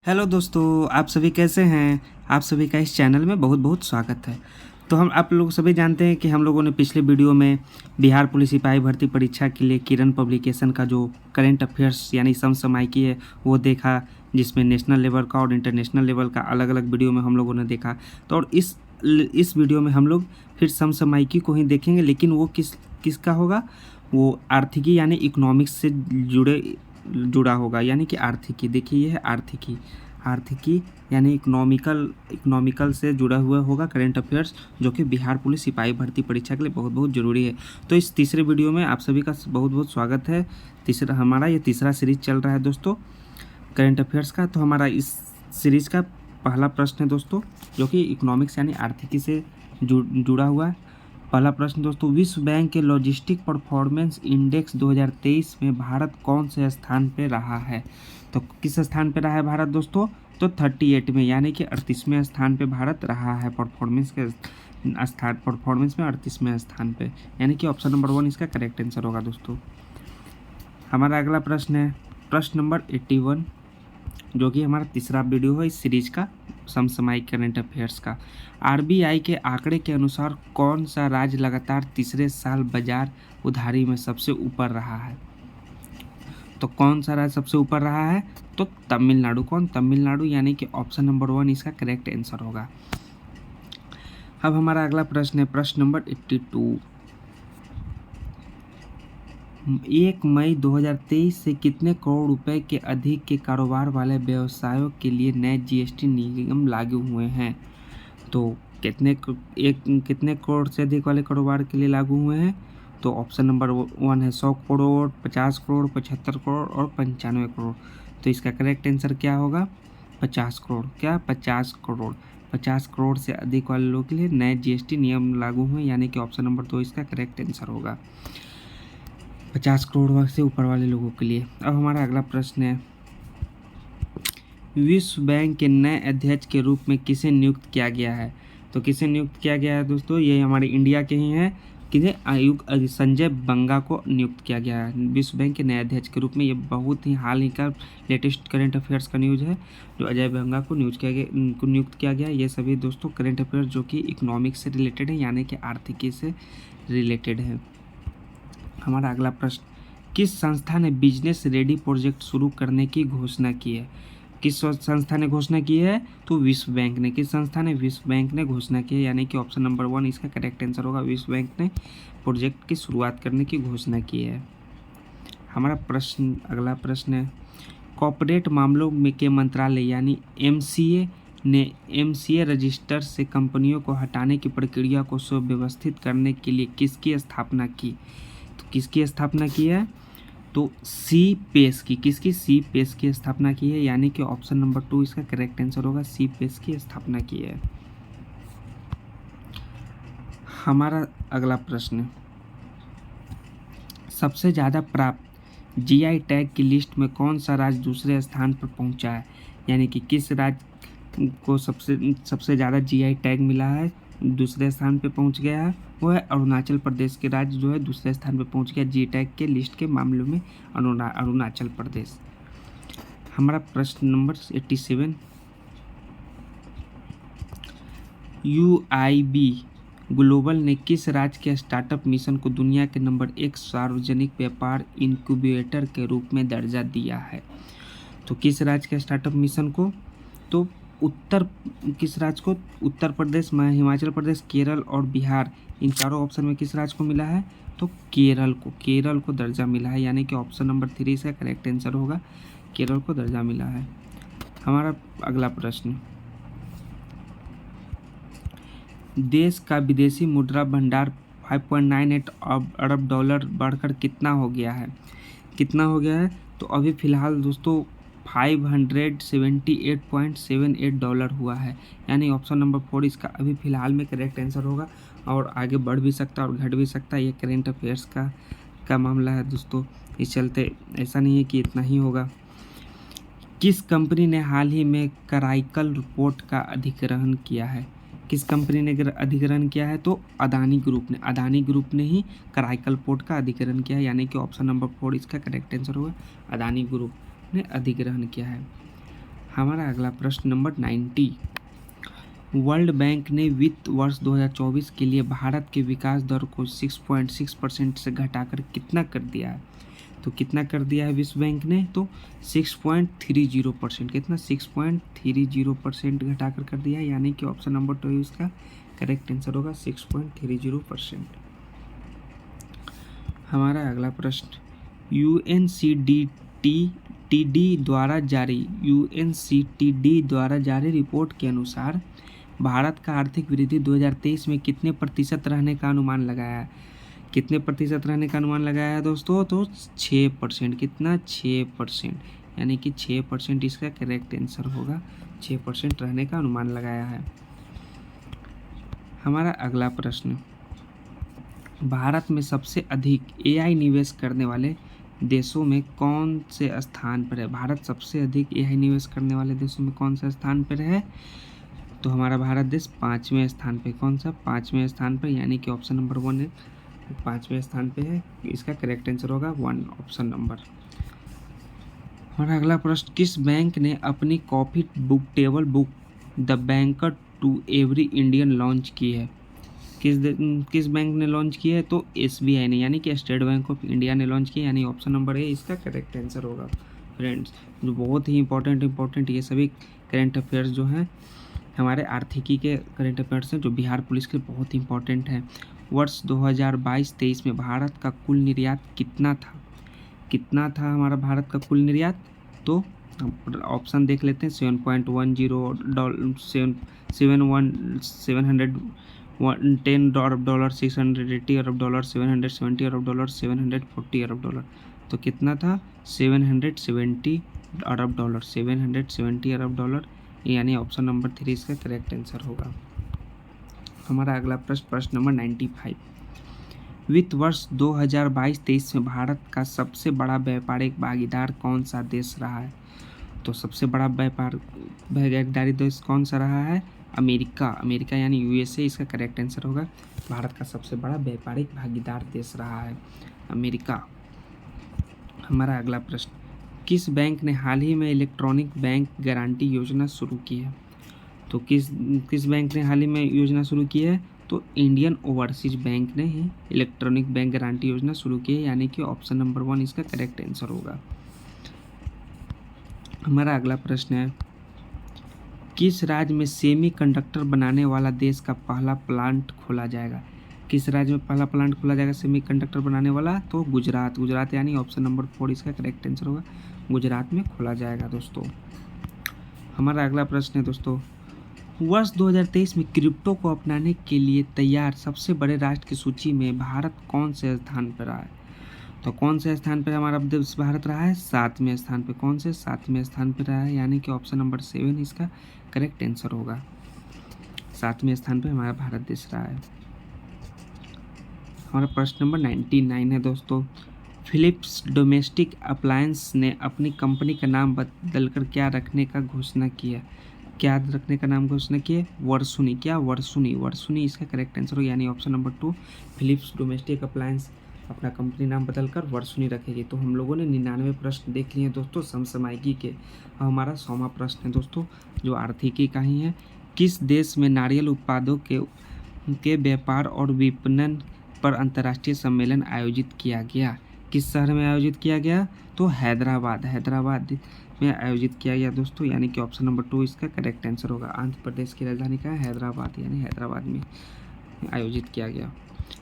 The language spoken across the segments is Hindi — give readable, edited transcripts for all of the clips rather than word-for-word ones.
हेलो दोस्तों, आप सभी कैसे हैं। आप सभी का इस चैनल में बहुत बहुत स्वागत है। तो हम आप लोग सभी जानते हैं कि हम लोगों ने पिछले वीडियो में बिहार पुलिस सिपाही भर्ती परीक्षा के लिए किरण पब्लिकेशन का जो करंट अफेयर्स यानी समसामयिकी है वो देखा, जिसमें नेशनल लेवल का और इंटरनेशनल लेवल का अलग अलग वीडियो में हम लोगों ने देखा। तो और इस वीडियो में हम लोग फिर समसामयिकी को ही देखेंगे, लेकिन वो किसका होगा, वो आर्थिकी यानी इकोनॉमिक्स से जुड़ा होगा। यानी कि आर्थिकी, देखिए ये है आर्थिकी। आर्थिकी यानी इकोनॉमिकल से जुड़ा हुआ होगा करंट अफेयर्स, जो कि बिहार पुलिस सिपाही भर्ती परीक्षा के लिए बहुत बहुत ज़रूरी है। तो इस तीसरे वीडियो में आप सभी का बहुत बहुत स्वागत है। हमारा ये तीसरा सीरीज चल रहा है दोस्तों करंट अफेयर्स का। तो हमारा इस सीरीज़ का पहला प्रश्न है दोस्तों, जो कि इकोनॉमिक्स यानी आर्थिकी से जुड़ा हुआ है। पहला प्रश्न दोस्तों, विश्व बैंक के लॉजिस्टिक परफॉर्मेंस इंडेक्स 2023 में भारत कौन से स्थान पे रहा है। तो किस स्थान पे रहा है भारत दोस्तों, तो 38 में, यानी कि 38वें स्थान पे भारत रहा है परफॉर्मेंस में 38वें स्थान पे, यानी कि ऑप्शन नंबर 1 इसका करेक्ट आंसर होगा दोस्तों। हमारा अगला प्रश्न है प्रश्न नंबर 81, जो कि हमारा तीसरा वीडियो है इस सीरीज का समसामयिक करंट अफेयर्स का। आरबीआई के आंकड़े के अनुसार कौन सा राज्य लगातार तीसरे साल बाजार उधारी में सबसे ऊपर रहा है। तो कौन सा राज्य सबसे ऊपर रहा है, तो तमिलनाडु। कौन, तमिलनाडु, यानी कि ऑप्शन नंबर 1 इसका करेक्ट आंसर होगा। अब हमारा अगला प्रश्न है प्रश्न नंबर 82, 1 मई 2023 से कितने करोड़ रुपए के अधिक के कारोबार वाले व्यवसायों के लिए नए जीएसटी नियम लागू हुए हैं। तो कितने करोड़ से अधिक वाले कारोबार के लिए लागू हुए हैं, तो ऑप्शन नंबर 1 है 100 करोड़, 50 करोड़, 75 करोड़ और 95 करोड़। तो इसका करेक्ट आंसर क्या होगा, 50 करोड़। क्या, 50 करोड़। 50 करोड़ से अधिक वाले लोगों के लिए नए जीएसटी नियम लागू हुए, यानी कि ऑप्शन नंबर 2 इसका करेक्ट आंसर होगा, 50 करोड़ से ऊपर वाले लोगों के लिए। अब हमारा अगला प्रश्न है, विश्व बैंक के नए अध्यक्ष के रूप में किसे नियुक्त किया गया है। तो किसे नियुक्त किया गया है दोस्तों, ये हमारे इंडिया के ही हैं। किसे, आयुक्त संजय बंगा को नियुक्त किया गया है विश्व बैंक के नए अध्यक्ष के रूप में। ये बहुत ही हाल ही का लेटेस्ट करंट अफेयर्स का न्यूज़ है, जो अजय बंगा को नियुक्त किया गया। ये सभी दोस्तों करंट अफेयर्स जो कि इकोनॉमिक्स से रिलेटेड है, यानी कि आर्थिकी से रिलेटेड है। हमारा अगला प्रश्न, किस संस्था ने बिजनेस रेडी प्रोजेक्ट शुरू करने की घोषणा की है। किस संस्था ने घोषणा की है, तो विश्व बैंक ने। किस संस्था ने, विश्व बैंक ने घोषणा की है, यानी कि ऑप्शन नंबर 1 इसका करेक्ट आंसर होगा। विश्व बैंक ने प्रोजेक्ट की शुरुआत करने की घोषणा की है। हमारा अगला प्रश्न है, कॉर्पोरेट मामलों में के मंत्रालय यानी एमसीए ने एमसीए रजिस्टर से कंपनियों को हटाने की प्रक्रिया को सुव्यवस्थित करने के लिए किसकी स्थापना की। तो किसकी स्थापना की है, तो सी पेस की। किसकी, सी पेस की स्थापना की है, यानी कि ऑप्शन नंबर 2 इसका करेक्ट आंसर होगा, सी पेस की स्थापना की है। हमारा अगला प्रश्न, सबसे ज़्यादा प्राप्त जीआई टैग की लिस्ट में कौन सा राज्य दूसरे स्थान पर पहुंचा है, यानी कि किस राज्य को सबसे ज़्यादा जीआई टैग मिला है, दूसरे स्थान पे पहुंच गया है, वो है अरुणाचल प्रदेश के राज्य जो है दूसरे स्थान पे पहुंच गया जी टैग के लिस्ट के मामलों में, अरुणाचल प्रदेश। हमारा प्रश्न नंबर 87, यूआईबी ग्लोबल ने किस राज्य के स्टार्टअप मिशन को दुनिया के नंबर 1 सार्वजनिक व्यापार इनक्यूबेटर के रूप में दर्जा दिया है। तो किस राज्य के स्टार्टअप मिशन को, तो किस राज्य को, उत्तर प्रदेश, हिमाचल प्रदेश, केरल और बिहार, इन चारों ऑप्शन में किस राज्य को मिला है, तो केरल को दर्जा मिला है, यानी कि ऑप्शन नंबर 3 इसका करेक्ट आंसर होगा, केरल को दर्जा मिला है। हमारा अगला प्रश्न, देश का विदेशी मुद्रा भंडार 5.98 अरब डॉलर बढ़कर कितना हो गया है। तो अभी फ़िलहाल दोस्तों 578.78 डॉलर हुआ है, यानी ऑप्शन नंबर 4 इसका अभी फ़िलहाल में करेक्ट आंसर होगा, और आगे बढ़ भी सकता है और घट भी सकता है। ये करेंट अफेयर्स का मामला है दोस्तों, इस चलते ऐसा नहीं है कि इतना ही होगा। किस कंपनी ने हाल ही में कराईकल पोर्ट का अधिग्रहण किया है। किस कंपनी ने अधिग्रहण किया है, तो अदानी ग्रुप ने ही कराईकल पोर्ट का अधिग्रहण किया है, यानी कि ऑप्शन नंबर 4 इसका करेक्ट आंसर होगा, अदानी ग्रुप ने अधिग्रहण किया है। हमारा अगला प्रश्न नंबर 90। वर्ल्ड बैंक ने वित्त वर्ष 2024 के लिए भारत के विकास दर को 6.6% से घटाकर कितना कर दिया है? तो कितना कर दिया है विश्व बैंक ने? तो 6.30%। कितना? 6.30% घटाकर कर दिया है, यानी कि ऑप्शन नंबर 2 इसका करेक्ट आंसर होगा 6.30%। हमारा अगला प्रश्न यूएनसीटीडी द्वारा जारी रिपोर्ट के अनुसार भारत का आर्थिक वृद्धि 2023 में कितने प्रतिशत रहने का अनुमान लगाया है? कितने प्रतिशत रहने का अनुमान लगाया है दोस्तों? तो 6%। कितना? 6%, यानी कि 6% इसका करेक्ट आंसर होगा। 6% रहने का अनुमान लगाया है। हमारा अगला प्रश्न, भारत में सबसे अधिक एआई निवेश करने वाले देशों में कौन से स्थान पर है? भारत सबसे अधिक एआई निवेश करने वाले देशों में कौन सा स्थान पर है? तो हमारा भारत देश 5वें स्थान पे। कौन सा? 5वें स्थान पर, यानी कि ऑप्शन नंबर 1 है 5वें स्थान पे है। इसका करेक्ट आंसर होगा 1, ऑप्शन नंबर। हमारा अगला प्रश्न, किस बैंक ने अपनी coffee book table book the banker to every Indian launch की है? किस बैंक ने लॉन्च की है? तो एसबीआई ने, यानी कि स्टेट बैंक ऑफ इंडिया ने लॉन्च की, यानी ऑप्शन नंबर ए इसका करेक्ट आंसर होगा। फ्रेंड्स, जो बहुत ही इंपॉर्टेंट ये सभी करेंट अफेयर्स जो हैं हमारे आर्थिकी के करेंट अफेयर्स हैं, जो बिहार पुलिस के लिए बहुत ही इंपॉर्टेंट हैं। वर्ष 2022-23 में भारत का कुल निर्यात कितना था? कितना था हमारा भारत का कुल निर्यात? तो ऑप्शन देख लेते हैं। $710 $680 $770 $740 तो कितना था? $770 यानी ऑप्शन नंबर 3 इसका करेक्ट आंसर होगा। हमारा अगला प्रश्न नंबर 95। वित्त वर्ष 2022-23 में भारत का सबसे बड़ा व्यापारिक भागीदार कौन सा देश रहा है? तो सबसे बड़ा भागीदारी देश कौन सा रहा है? अमेरिका यानी यूएसए इसका करेक्ट आंसर होगा। भारत का सबसे बड़ा व्यापारिक भागीदार देश रहा है अमेरिका। हमारा अगला प्रश्न, किस बैंक ने हाल ही में इलेक्ट्रॉनिक बैंक गारंटी योजना शुरू की है? तो किस बैंक ने हाल ही में योजना शुरू की है? तो इंडियन ओवरसीज बैंक ने ही इलेक्ट्रॉनिक बैंक गारंटी योजना शुरू की है, यानी कि ऑप्शन नंबर 1 इसका करेक्ट आंसर होगा। हमारा अगला प्रश्न है, किस राज्य में सेमीकंडक्टर बनाने वाला देश का पहला प्लांट खोला जाएगा? किस राज्य में पहला प्लांट खोला जाएगा सेमीकंडक्टर बनाने वाला? तो गुजरात यानी ऑप्शन नंबर 4 इसका करेक्ट आंसर होगा। गुजरात में खोला जाएगा दोस्तों। हमारा अगला प्रश्न है दोस्तों, वर्ष 2023 में क्रिप्टो को अपनाने के लिए तैयार सबसे बड़े राष्ट्र की सूची में भारत कौन से स्थान पर रहा है? तो कौन से स्थान पर हमारा देश भारत रहा है? 7वें स्थान पे। कौन से? 7वें स्थान पर रहा है, यानी कि ऑप्शन नंबर 7 इसका करेक्ट आंसर होगा। 7वें स्थान पर हमारा भारत देश रहा है। हमारा प्रश्न नंबर 99 है दोस्तों, फिलिप्स डोमेस्टिक अप्लायंस ने अपनी कंपनी का नाम बदलकर क्या रखने का घोषणा की है? क्या रखने का नाम घोषणा की है? वर्सुनी। क्या? वर्सुनी इसका करेक्ट आंसर होगा, यानी option number 2 Philips domestic appliance अपना कंपनी नाम बदलकर वर्सुनी रखेगी। तो हम लोगों ने 99 प्रश्न देख लिए हैं दोस्तों समसामयिकी के। अब हमारा 100वां प्रश्न है दोस्तों, जो आर्थिकी का ही है। किस देश में नारियल उत्पादों के व्यापार और विपणन पर अंतर्राष्ट्रीय सम्मेलन आयोजित किया गया? किस शहर में आयोजित किया गया? तो हैदराबाद में आयोजित किया गया दोस्तों, यानी कि ऑप्शन नंबर 2 इसका करेक्ट आंसर होगा। आंध्र प्रदेश की राजधानी का है हैदराबाद, यानी हैदराबाद में आयोजित किया गया।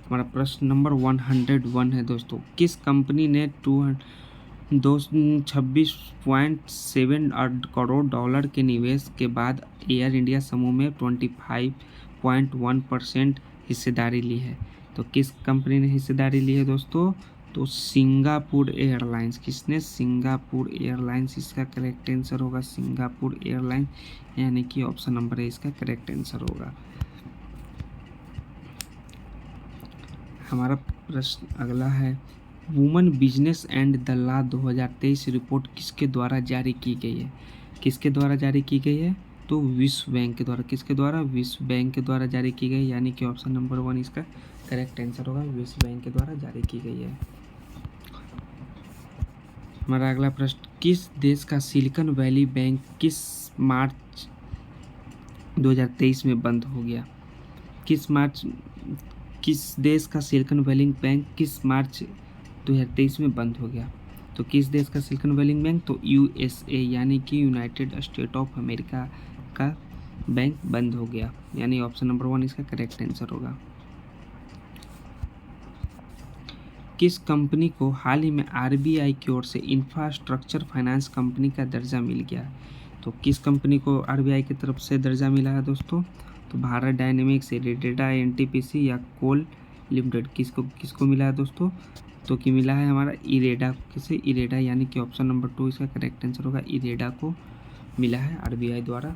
हमारा प्रश्न नंबर 101 है दोस्तों, किस कंपनी ने $26.7 करोड़ के निवेश के बाद एयर इंडिया समूह में 25.1% हिस्सेदारी ली है? तो किस कंपनी ने हिस्सेदारी ली है दोस्तों? तो सिंगापुर एयरलाइंस। किसने? सिंगापुर एयरलाइंस इसका करेक्ट आंसर होगा। सिंगापुर एयरलाइंस, यानी कि ऑप्शन नंबर ए इसका करेक्ट आंसर होगा। हमारा प्रश्न अगला है, women business and the law 2023 report किसके द्वारा जारी की गई है? किसके द्वारा जारी की गई है? तो विश्व बैंक के द्वारा। किसके द्वारा? विश्व बैंक के द्वारा जारी की गई, यानी कि ऑप्शन नंबर 1 इसका करेक्ट आंसर होगा। विश्व बैंक के द्वारा जारी की गई है। हमारा अगला प्रश्न, किस देश का सिलिकॉन वैली बैंक किस मार्च 2023 में बंद हो गया? किस देश का सिलिकॉन वैली बैंक किस मार्च 2023 में बंद हो गया? तो किस देश का सिलिकॉन वैली बैंक? तो यूएसए यानी कि यूनाइटेड स्टेट ऑफ अमेरिका का बैंक बंद हो गया, यानी ऑप्शन नंबर 1 इसका करेक्ट आंसर होगा। किस कंपनी को हाल ही में आरबीआई की ओर से इंफ्रास्ट्रक्चर फाइनेंस कंपनी का दर्जा मिल गया? तो किस कंपनी को आरबीआई की तरफ से दर्जा मिला है दोस्तों? तो भारत डायनेमिक्स, इरेडा, एनटीपीसी या कोल लिमिटेड, किसको मिला है दोस्तों? तो कि मिला है हमारा इरेडा। किसे? इरेडा, यानी कि ऑप्शन नंबर 2 इसका करेक्ट आंसर होगा। इरेडा को मिला है आरबीआई द्वारा।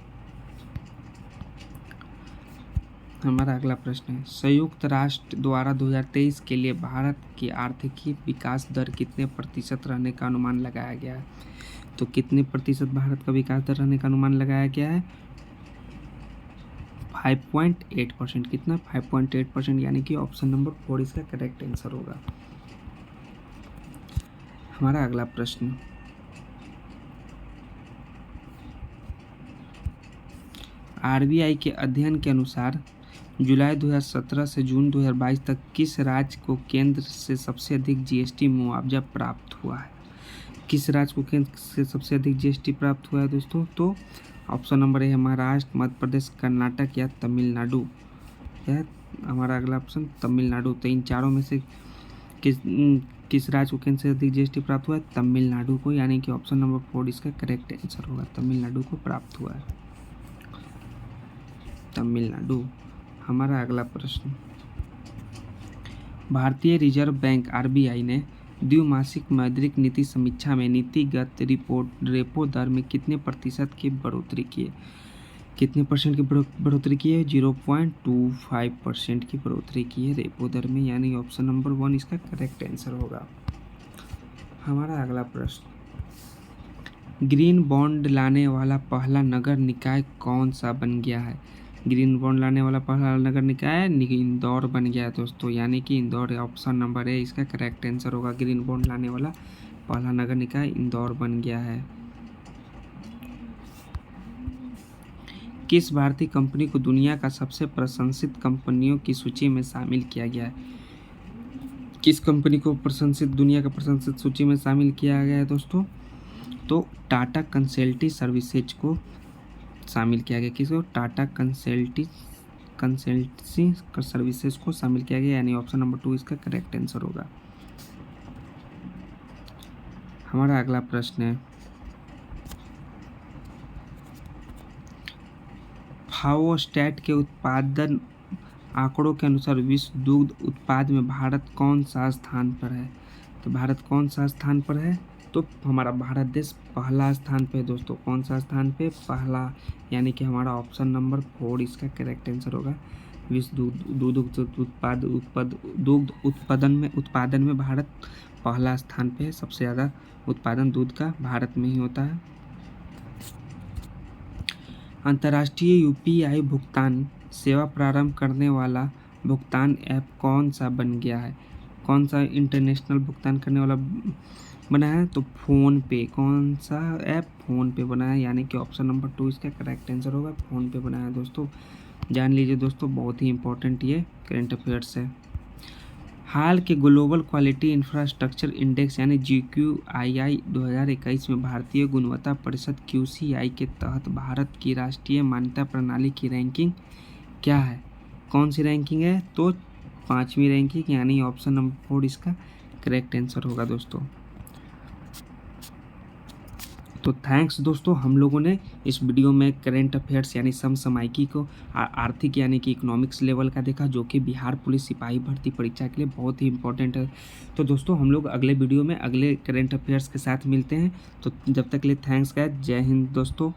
हमारा अगला प्रश्न है, संयुक्त राष्ट्र द्वारा 2023 के लिए भारत की आर्थिक विकास दर कितने प्रतिशत रहने का अनुमान लगाया गया है? तो कितने प्रतिशत भारत का विकास दर रहने का अनुमान लगाया गया है? 5.8%। कितना? 5.8%, यानी कि ऑप्शन नंबर 4 इसका करेक्ट आंसर होगा। हमारा अगला प्रश्न, आरबीआई के अध्ययन के अनुसार जुलाई 2017 से जून 2022 तक किस राज्य को केंद्र से सबसे अधिक जीएसटी मुआवजा प्राप्त हुआ है? किस राज्य को केंद्र से सबसे अधिक जीएसटी प्राप्त हुआ है दोस्तों? तो ऑप्शन नंबर ए है महाराष्ट्र, मध्य प्रदेश, कर्नाटक या तमिलनाडु। या हमारा अगला ऑप्शन तमिलनाडु। तो इन चारों में से किस राज्य को केंद्र से अधिक जीएसटी प्राप्त हुआ है? तमिलनाडु को, यानी कि ऑप्शन नंबर 4 इसका करेक्ट आंसर होगा। तमिलनाडु को प्राप्त हुआ है, तमिलनाडु। हमारा अगला प्रश्न, भारतीय रिजर्व बैंक आरबीआई ने द्विमासिक मौद्रिक नीति समीक्षा में नीतिगत रेपो दर में कितने प्रतिशत की बढ़ोतरी की है? कितने परसेंट की बढ़ोतरी की है? 0.25% की बढ़ोतरी की है रेपो दर में, यानी ऑप्शन नंबर 1 इसका करेक्ट आंसर होगा। हमारा अगला प्रश्न, ग्रीन बॉन्ड लाने वाला पहला नगर निकाय कौन सा बन गया है? ग्रीन बॉन्ड लाने वाला पहला नगर निकाय इंदौर बन गया है दोस्तों, यानी कि इंदौर, ऑप्शन नंबर ए इसका करेक्ट आंसर होगा। ग्रीन बॉन्ड लाने वाला पहला नगर निकाय इंदौर बन गया है। किस भारतीय कंपनी को दुनिया का सबसे प्रशंसित कंपनियों की सूची में शामिल किया गया है? किस कंपनी को दुनिया का प्रशंसित सूची में शामिल किया गया है दोस्तों? तो टाटा कंसल्टेंसी सर्विसेज को शामिल किया गया। किसको? टाटा कंसल्टेंसी सर्विसेज को शामिल किया गया, यानी ऑप्शन नंबर 2 इसका करेक्ट आंसर होगा। हमारा अगला प्रश्न है, फाओस्टैट के उत्पादन आंकड़ों के अनुसार विश्व दुग्ध उत्पाद में भारत कौन सा स्थान पर है? तो भारत कौन सा स्थान पर है? तो हमारा भारत देश पहला स्थान पे है दोस्तों। कौन सा स्थान पे? पहला, यानी कि हमारा ऑप्शन नंबर 4 इसका करेक्ट आंसर होगा। विश्व दुग्ध उत्पादन में भारत पहला स्थान पे है। सबसे ज़्यादा उत्पादन दूध का भारत में ही होता है। अंतर्राष्ट्रीय यूपीआई भुगतान सेवा प्रारंभ करने वाला भुगतान ऐप कौन सा बन गया है? कौन सा इंटरनेशनल भुगतान करने वाला बना है? तो फ़ोन पे। कौन सा ऐप? फ़ोन पे बना है, यानी कि ऑप्शन नंबर 2 इसका करेक्ट आंसर होगा। फ़ोन पे बना है दोस्तों, जान लीजिए दोस्तों, बहुत ही इंपॉर्टेंट ये करंट अफेयर्स है। हाल के ग्लोबल क्वालिटी इंफ्रास्ट्रक्चर इंडेक्स यानी GQII 2021 में भारतीय गुणवत्ता परिषद QCI के तहत भारत की राष्ट्रीय मान्यता प्रणाली की रैंकिंग क्या है? कौन सी रैंकिंग है? तो 5वीं रैंकिंग, यानी ऑप्शन नंबर 4 इसका करेक्ट आंसर होगा दोस्तों। तो थैंक्स दोस्तों, हम लोगों ने इस वीडियो में करंट अफेयर्स यानी समसामयिकी को आर्थिक यानी कि इकोनॉमिक्स लेवल का देखा, जो कि बिहार पुलिस सिपाही भर्ती परीक्षा के लिए बहुत ही इंपॉर्टेंट है। तो दोस्तों हम लोग अगले वीडियो में अगले करंट अफेयर्स के साथ मिलते हैं। तो जब तक के लिए थैंक्स गाइस, जय हिंद दोस्तों।